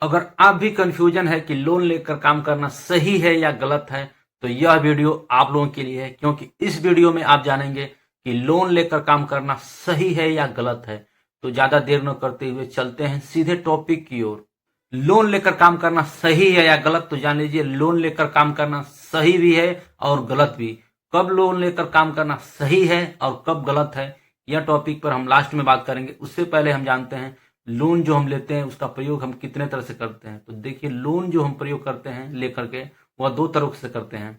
अगर आप भी कंफ्यूजन है कि लोन लेकर काम करना सही है या गलत है, तो यह वीडियो आप लोगों के लिए है, क्योंकि इस वीडियो में आप जानेंगे कि लोन लेकर काम करना सही है या गलत है। तो ज्यादा देर न करते हुए चलते हैं सीधे टॉपिक की ओर। लोन लेकर काम करना सही है या गलत, तो जान लीजिए लोन लेकर काम करना सही भी है और गलत भी। कब लोन लेकर काम करना सही है और कब गलत है, यह टॉपिक पर हम लास्ट में बात करेंगे। उससे पहले हम जानते हैं लोन जो हम लेते हैं उसका प्रयोग हम कितने तरह से करते हैं। तो देखिए, लोन जो हम प्रयोग करते हैं लेकर के, वह दो तरह से करते हैं।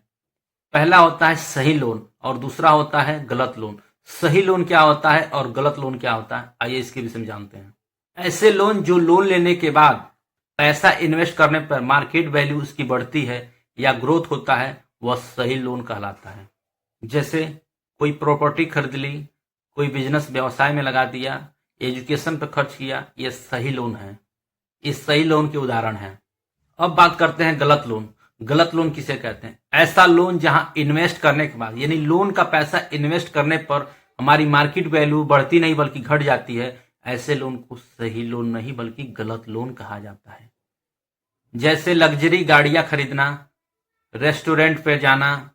पहला होता है सही लोन और दूसरा होता है गलत लोन। सही लोन क्या होता है और गलत लोन क्या होता है, आइए इसके विषय में जानते हैं। ऐसे लोन जो लोन लेने के बाद पैसा इन्वेस्ट करने पर मार्केट वैल्यू उसकी बढ़ती है या ग्रोथ होता है, वह सही लोन कहलाता है। जैसे कोई प्रॉपर्टी खरीद ली, कोई बिजनेस व्यवसाय में लगा दिया, एजुकेशन पर खर्च किया, यह सही लोन है। इस सही लोन के उदाहरण हैं। अब बात करते हैं गलत लोन। गलत लोन किसे कहते हैं? ऐसा लोन जहां इन्वेस्ट करने के बाद, यानी लोन का पैसा इन्वेस्ट करने पर हमारी मार्केट वैल्यू बढ़ती नहीं बल्कि घट जाती है, ऐसे लोन को सही लोन नहीं बल्कि गलत लोन कहा जाता है। जैसे लग्जरी गाड़ियां खरीदना, रेस्टोरेंट पे जाना,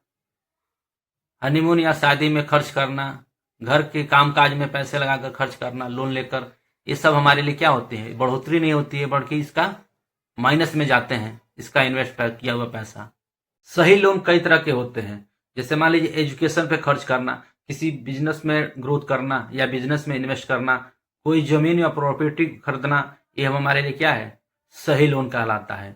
हनीमून या शादी में खर्च करना, घर के कामकाज में पैसे लगाकर खर्च करना लोन लेकर, ये सब हमारे लिए क्या होते हैं? बढ़ोतरी नहीं होती है बल्कि इसका माइनस में जाते हैं, इसका इन्वेस्ट किया हुआ पैसा। सही लोन कई तरह के होते हैं। जैसे मान लीजिए एजुकेशन पे खर्च करना, किसी बिजनेस में ग्रोथ करना या बिजनेस में इन्वेस्ट करना, कोई जमीन या प्रॉपर्टी खरीदना, ये हमारे लिए क्या है? सही लोन कहलाता है।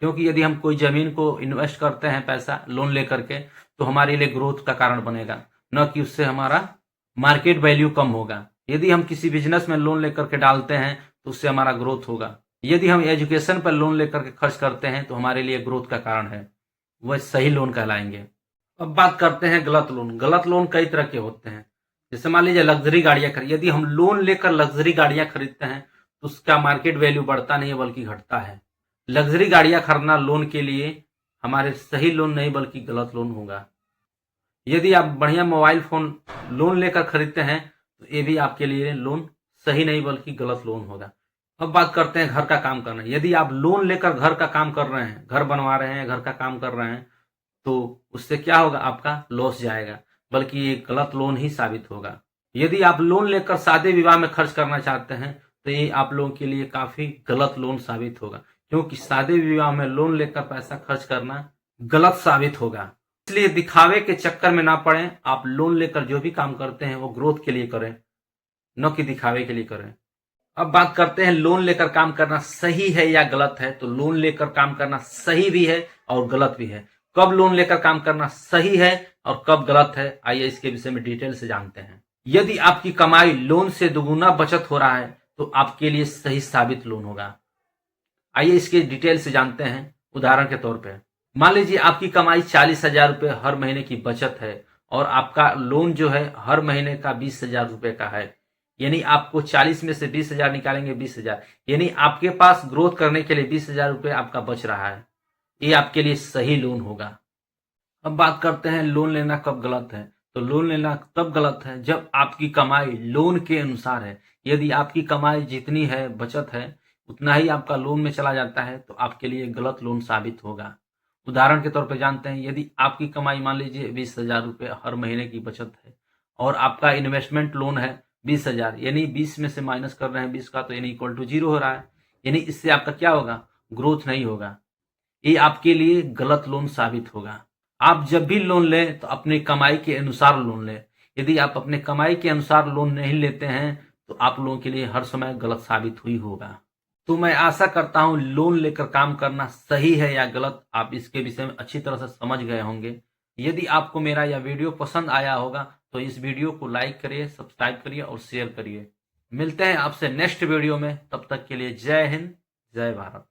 क्योंकि यदि हम कोई जमीन को इन्वेस्ट करते हैं पैसा लोन लेकर के, तो हमारे लिए ग्रोथ का कारण बनेगा, न कि उससे हमारा मार्केट वैल्यू कम होगा। यदि हम किसी बिजनेस में लोन लेकर के डालते हैं तो उससे हमारा ग्रोथ होगा। यदि हम एजुकेशन पर लोन लेकर के खर्च करते हैं तो हमारे लिए ग्रोथ का कारण है, वह सही लोन कहलाएंगे। अब बात करते हैं गलत लोन। गलत लोन कई तरह के होते हैं। जैसे मान लीजिए लग्जरी गाड़ियां खरीद, यदि हम लोन लेकर लग्जरी गाड़ियां खरीदते हैं तो उसका मार्केट वैल्यू बढ़ता नहीं है बल्कि घटता है। लग्जरी गाड़ियां खरीदना लोन के लिए हमारे सही लोन नहीं बल्कि गलत लोन होगा। यदि आप बढ़िया मोबाइल फोन लोन लेकर खरीदते हैं तो ये भी आपके लिए लोन सही नहीं बल्कि गलत लोन होगा। अब बात करते हैं घर का काम करना। यदि आप लोन लेकर घर का काम कर रहे हैं, घर बनवा रहे हैं, घर का काम कर रहे हैं, तो उससे क्या होगा? आपका लॉस जाएगा, बल्कि ये गलत लोन ही साबित होगा। यदि आप लोन लेकर शादी विवाह में खर्च करना चाहते हैं तो ये आप लोगों के लिए काफी गलत लोन साबित होगा, क्योंकि शादी विवाह में लोन लेकर पैसा खर्च करना गलत साबित होगा। इसलिए दिखावे के चक्कर में ना पड़े। आप लोन लेकर जो भी काम करते हैं वो ग्रोथ के लिए करें, न कि दिखावे के लिए करें। अब बात करते हैं लोन लेकर काम करना सही है या गलत है। तो लोन लेकर काम करना सही भी है और गलत भी है। कब लोन लेकर काम करना सही है और कब गलत है, आइए इसके विषय में डिटेल से जानते हैं। यदि आपकी कमाई लोन से दुगुना बचत हो रहा है तो आपके लिए सही साबित लोन होगा। आइए इसके डिटेल से जानते हैं। उदाहरण के तौर पर मान लीजिए आपकी कमाई 40,000 रुपये हर महीने की बचत है और आपका लोन जो है हर महीने का 20,000 रुपये का है। यानी आपको 40 में से 20,000 निकालेंगे 20,000, यानी आपके पास ग्रोथ करने के लिए 20,000 रुपये आपका बच रहा है। ये आपके लिए सही लोन होगा। अब बात करते हैं लोन लेना कब गलत है। तो लोन लेना तब गलत है जब आपकी कमाई लोन के अनुसार है। यदि आपकी कमाई जितनी है, बचत है, उतना ही आपका लोन में चला जाता है तो आपके लिए गलत लोन साबित होगा। उदाहरण के तौर पर जानते हैं, यदि आपकी कमाई मान लीजिए 20,000 रुपये हर महीने की बचत है और आपका इन्वेस्टमेंट लोन है 20,000, यानी 20 में से माइनस कर रहे हैं 20 का, तो यानी इक्वल टू 0 हो रहा है। यानी इससे आपका क्या होगा? ग्रोथ नहीं होगा। ये आपके लिए गलत लोन साबित होगा। आप जब भी लोन लें तो अपनी कमाई के अनुसार लोन लें। यदि आप अपने कमाई के अनुसार लोन नहीं लेते हैं तो आप लोगों के लिए हर समय गलत साबित हुई होगा। तो मैं आशा करता हूं लोन लेकर काम करना सही है या गलत, आप इसके विषय में अच्छी तरह से समझ गए होंगे। यदि आपको मेरा यह वीडियो पसंद आया होगा तो इस वीडियो को लाइक करिए, सब्सक्राइब करिए और शेयर करिए। मिलते हैं आपसे नेक्स्ट वीडियो में। तब तक के लिए जय हिंद, जय भारत।